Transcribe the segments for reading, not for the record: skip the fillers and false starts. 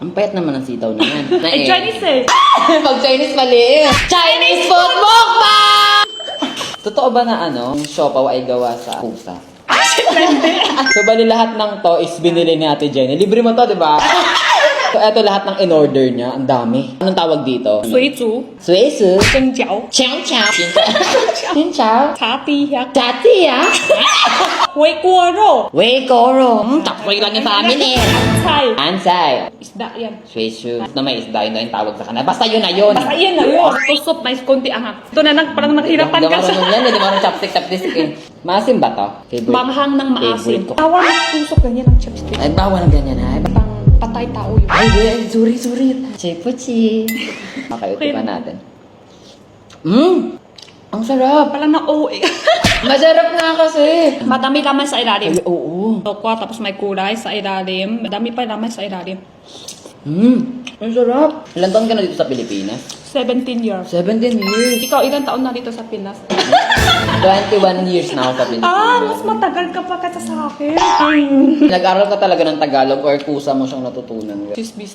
Ang payat naman ng sitaw na yan. Eh, Chinese eh. Pag Chinese mali. Chinese food mukbang! Totoo ba na yung siopaw ay gawa sa pusa? So, bali lahat ng to is binili ni Ate Jenny. Libre mo to, di ba? So, eto lahat ng in-order niya. Ang dami. Anong tawag dito? 水煮 Suisu. 蒸饺 Chow chow. Xin chào. 茶底呀 Tati ah. 回锅肉 Wekoro. Tapoy lang yung sa amin eh. 菜 Ansay. isda yan. Suisu. Na may isda yun na yung tawag sa kanila. Basta yun na yun. Basta yan na yun. Tusot na is konti anghang. Ito na parang naghirapan ka sa Marunong yan. Hindi marunong chopstick eh. Maasim ba to? Favorite. manghang ng maasim. Favorite ko. Tawar na tusok ganyan ang chopstick. Ay, bawal ng ganyan ha. Pang patay tao yun. Ay, suri. Chipuchi. Okay, utipan natin. Ang sarap. Parang na OA. Masarap na kasi. Madami laman sa ilalim. Ay, oo. Tokwa, tapos may kulay sa ilalim. Madami pa laman sa ilalim. Ang sarap. Ilan taon ka na dito sa Pilipinas? 17 years. 17 years. Ikaw, ilang taon na dito sa Pinas? 21 years na ako sa Pilipinas. Mas matagal ka pa kasi sa akin. Nag-aral ka talaga ng Tagalog or kusa mo siyang natutunan? Chismis.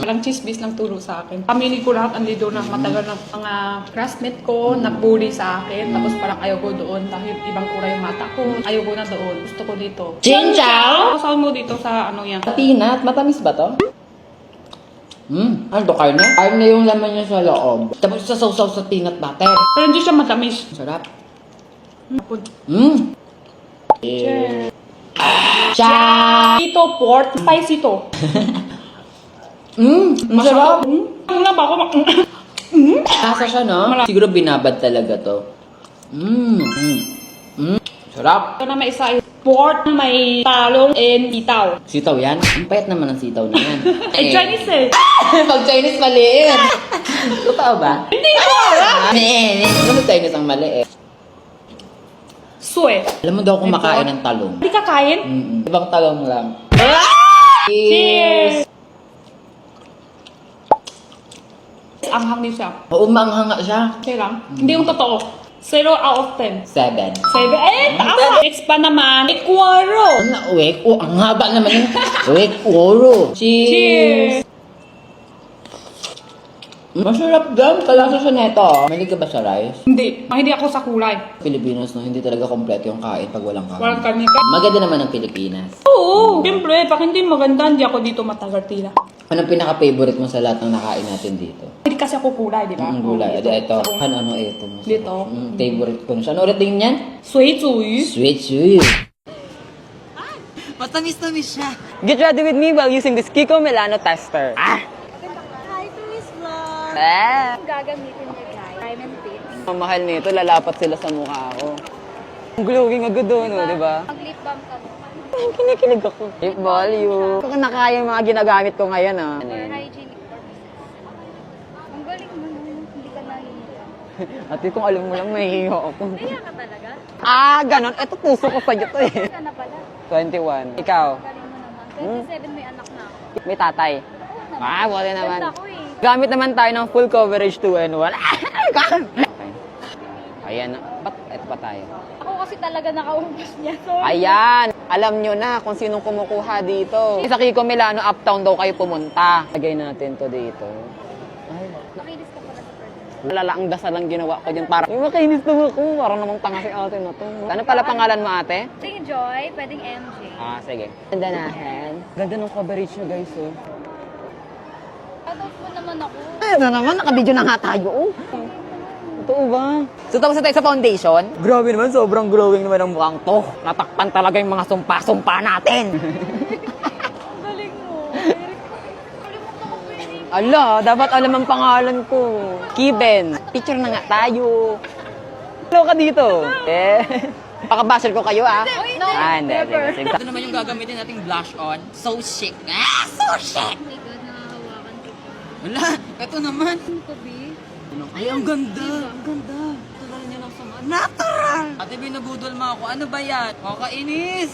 Parang chismis lang turo sa akin. Pamili ko lahat, andito na matagal na mga classmate ko, nag-bully sa akin. Tapos parang ayaw ko doon dahil ibang kulay yung mata ko. Ayaw ko na doon. Gusto ko dito. Chinchaw! Kasama mo dito sa ano yan. Peanut, matamis ba to? Ano to, karne? Karne yung laman niya sa loob. Tapos sa sausaw sa peanut butter. Pero hindi siya matamis. Sarap. Cheers. Cha! Ito pork, spicy to. Ang sarap. Ano na ba ako? Asa siya, no? Siguro binabad talaga to. Sarap. Ito na may isa pork na may talong and itaw. Sitaw yan? Ang payat naman ng sitaw na yan. Eh, Chinese eh. Pag Chinese mali eh. Totoo ba? Hindi ko alam. Ano Chinese ang mali eh? Sue. Alam mo daw kumakain ng talong. Hindi ka kain? Ibang talong lang. Cheers! Anghang din siya. Oo, maanghang nga siya. Okay lang. Hindi yung totoo. 0 out of 10. 7. 7. Tama! Next pa naman, Ecuador. Ano, wek? Oh, ang haba naman yun. Wek, oro. Cheers! Masarap dam. Kalasa siya neto. Mahilig ka ba sa rice? Hindi. Mahilig ako sa kulay. Pilipinas, no? Hindi talaga kompleto yung kain pag walang kain. Walang karne ka. Maganda naman ang Pilipinas. Oo. Siyempre, pag hindi maganda, hindi ako dito matagal tila. Anong pinaka-favorite mo sa lahat ng nakain natin dito? Hindi kasi ako kulay, di ba? Ang gulay. Ito. Ano ito? Dito. Favorite ko. Ano ulit din yan? 水煮鱼. Sweet suyo. Matamis-tamis siya. Get ready with me while using this Kiko Milano tester. Hi to Miss Vlog! Gagamitin niya guys. Diamond tips. Ang mahal nito, lalapat sila sa mukha ko. Ang glowing agad doon, di ba? Mag-lip balm ka mo. Kinikilig ako. Lip value. Kung nakaya yung mga ginagamit ko ngayon, For hygienic purposes. Ang galing mo nun. Hindi ka nahihiya. Ate, kung alam mo lang, mahihiyo ako. Kaya ka talaga? Ganon. Eto, puso ko sa'yo to eh. Ka na pala. 21. Ikaw, Galing mo naman. 27 may anak na ako. may tatay. Oo naman. Wala naman. Ganda ko eh. Gamit naman tayo ng full coverage 2-in-1. Okay. Ayan. Eto pa tayo. Ako kasi talaga nakaumpos niya. Sorry. Ayan. Alam nyo na kung sinong kumukuha dito. Sa Kiko Milano, uptown daw kayo pumunta. Lagay natin to dito. Makinis ka pala sa person. Lala, ang dasal lang ginawa ko dyan. Para, makinis naman ako. Parang namang tanga si ate na to. Ano pala pangalan mo ate? Pwedeng Joy, pwedeng MJ. Sige. Ganda na, hen. Ganda ng coverage nyo, guys, oh. Shoutout mo naman ako. Ano naman, nakabidyo na nga tayo, oh. Totoo ba? So, tapos na tayo sa foundation. Grabe naman, sobrang glowing naman ang mukhang to. Natakpan talaga yung mga sumpa-sumpa natin. Ang galing mo. Kalimutan ko po yung name. Ala, dapat alam ang pangalan ko. Kiben. Picture na nga tayo. Hello ka dito. Pakabasher ko kayo, ah. No, Hindi. never. Sige. Ito naman yung gagamitin nating blush on. So chic. So chic! Oh my God, nakahawakan ko. Wala, ito naman. Ano ko, B? Ay, ang ganda. Ang ganda. Natural niya ng sama. Natural! Ate, binubudol mo ako. Ano ba yan? Kakainis!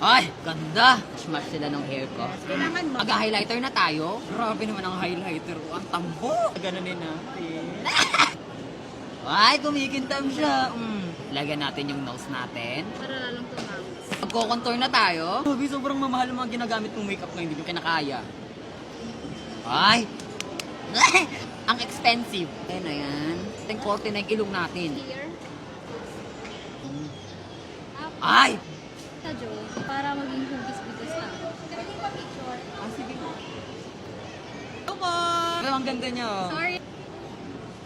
Ay, ganda! Smash sila ng hair ko. Kailangan mag-highlighter na tayo. Grabe naman ang highlighter ko. Ang tambo! Ganunin natin. Ay, kumikintam siya. Lagyan natin yung nose natin. Para lalong tumawis. Magko-contour na tayo. Sabi, sobrang mamahal ang mga ginagamit kong makeup ngayon, hindi nyo kinakaya. Ay! Ang expensive. Ayan na yan. Ating korte na yung ilong natin. Here. Ay! Sa Joe, para maging hugis-bigas na. Galing pa picture. Ah, sige. Ito po! Pero ang ganda nyo. Sorry.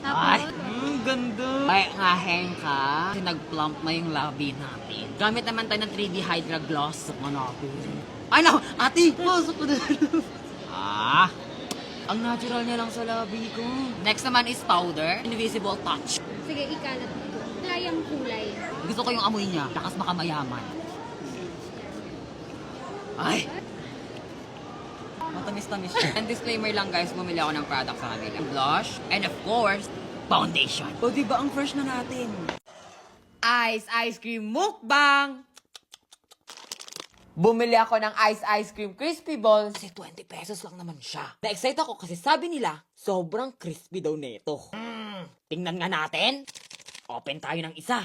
Ay! Tapos, Ganda! Ay, ngaheng ka. Kasi nag-plump na yung labi natin. Gamit naman tayo ng 3D Hydra Gloss. Manapin. Ay, no! Ate! Pasok ko na. Ah! Ang natural niya lang sa labi ko. Next naman is powder. Invisible touch. sige, ikalat mo. Kayang kulay. Gusto ko yung amoy niya. Lakas makamayaman. Ay! Matamis-tamis siya. And disclaimer lang guys, bumili ako ng product sa kanila. Blush, and of course, foundation. O diba ang fresh na natin? Ice cream mukbang! Bumili ako ng ice cream crispy balls. Kasi 20 pesos lang naman siya. Na-excite ako kasi sabi nila, sobrang crispy daw nito. Tingnan nga natin. Open tayo ng isa.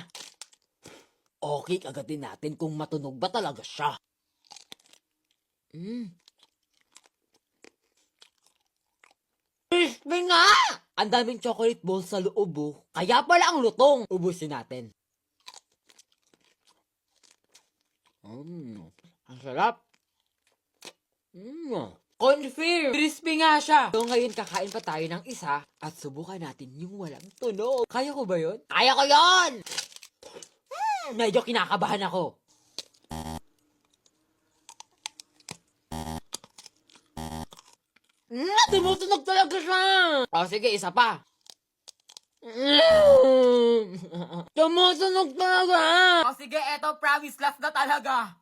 Okay, kagatin natin kung matunog ba talaga siya. Crispy nga! Ang daming chocolate balls sa loob, oh. Kaya pala ang lutong. Ubusin natin. Ang sarap. Confirm! Crispy nga siya. So ngayon kakain pa tayo ng isa at subukan natin yung walang tunog. Kaya ko ba yun? Kaya ko yun! Medyo kinakabahan ako. Tumutunog talaga siya! O sige, isa pa. Tumutunog talaga! O sige, eto, promise, last na talaga.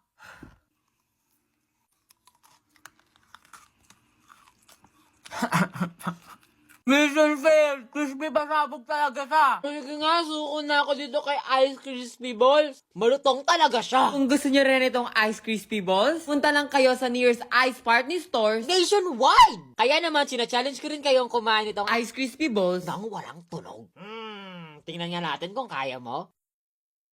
Mission failed! Crispy pasabog talaga siya! Sige nga, suko na ako dito kay Ice Crispy Balls. Malutong talaga siya! Kung gusto niyo rin itong Ice Crispy Balls, punta lang kayo sa nearest Ice Partner stores nationwide! Kaya naman, sina-challenge ko rin kayong kumain itong Ice Crispy Balls nang walang tunog. Tingnan nga natin kung kaya mo.